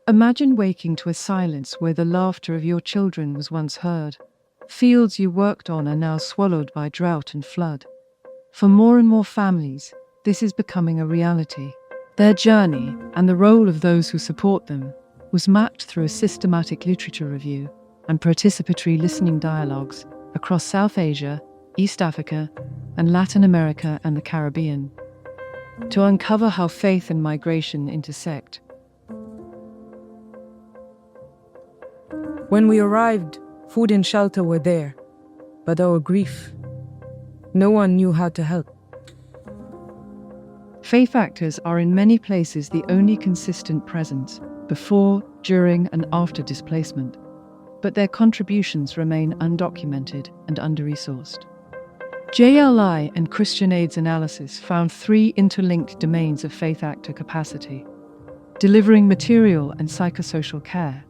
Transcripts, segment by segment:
Imagine waking to a silence where the laughter of your children was once heard. Fields you worked on are now swallowed by drought and flood. For more and more families, this is becoming a reality. Their journey, and the role of those who support them, was mapped through a systematic literature review and participatory listening dialogues across South Asia, East Africa, and Latin America and the Caribbean, to uncover how faith and migration intersect. When we arrived, food and shelter were there, but our grief, no one knew how to help. Faith actors are in many places the only consistent presence before, during, and after displacement, but their contributions remain undocumented and under-resourced. JLI and Christian Aid's analysis found 3 interlinked domains of faith actor capacity: delivering material and psychosocial care,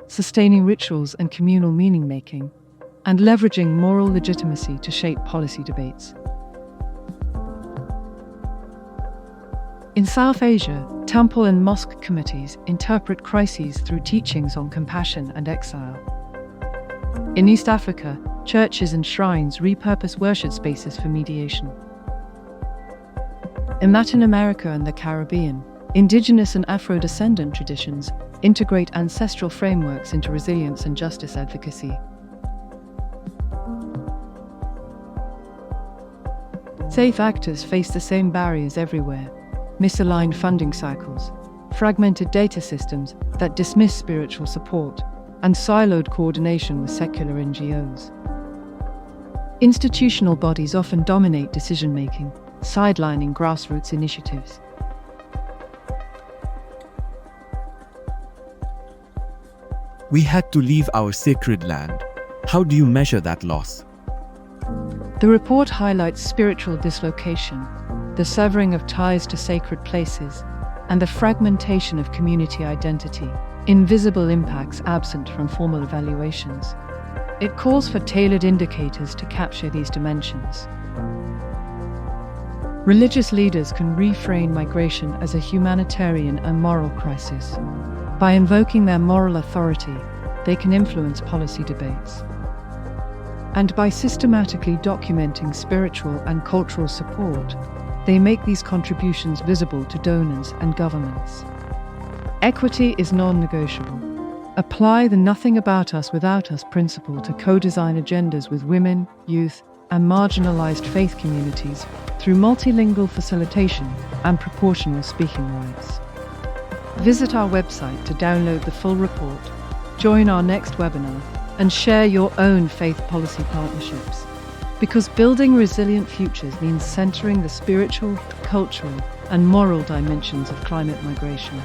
sustaining rituals and communal meaning-making, and leveraging moral legitimacy to shape policy debates. In South Asia, temple and mosque committees interpret crises through teachings on compassion and exile. In East Africa, churches and shrines repurpose worship spaces for mediation. In Latin America and the Caribbean, indigenous and Afro-descendant traditions integrate ancestral frameworks into resilience and justice advocacy. Faith actors face the same barriers everywhere: misaligned funding cycles, fragmented data systems that dismiss spiritual support, and siloed coordination with secular NGOs. Institutional bodies often dominate decision-making, sidelining grassroots initiatives. We had to leave our sacred land. How do you measure that loss? The report highlights spiritual dislocation, the severing of ties to sacred places, and the fragmentation of community identity, invisible impacts absent from formal evaluations. It calls for tailored indicators to capture these dimensions. Religious leaders can reframe migration as a humanitarian and moral crisis. By invoking their moral authority, they can influence policy debates. And by systematically documenting spiritual and cultural support, they make these contributions visible to donors and governments. Equity is non-negotiable. Apply the nothing about us without us principle to co-design agendas with women, youth, and marginalized faith communities through multilingual facilitation and proportional speaking rights. Visit our website to download the full report, join our next webinar, and share your own faith policy partnerships. Because building resilient futures means centering the spiritual, cultural, and moral dimensions of climate migration.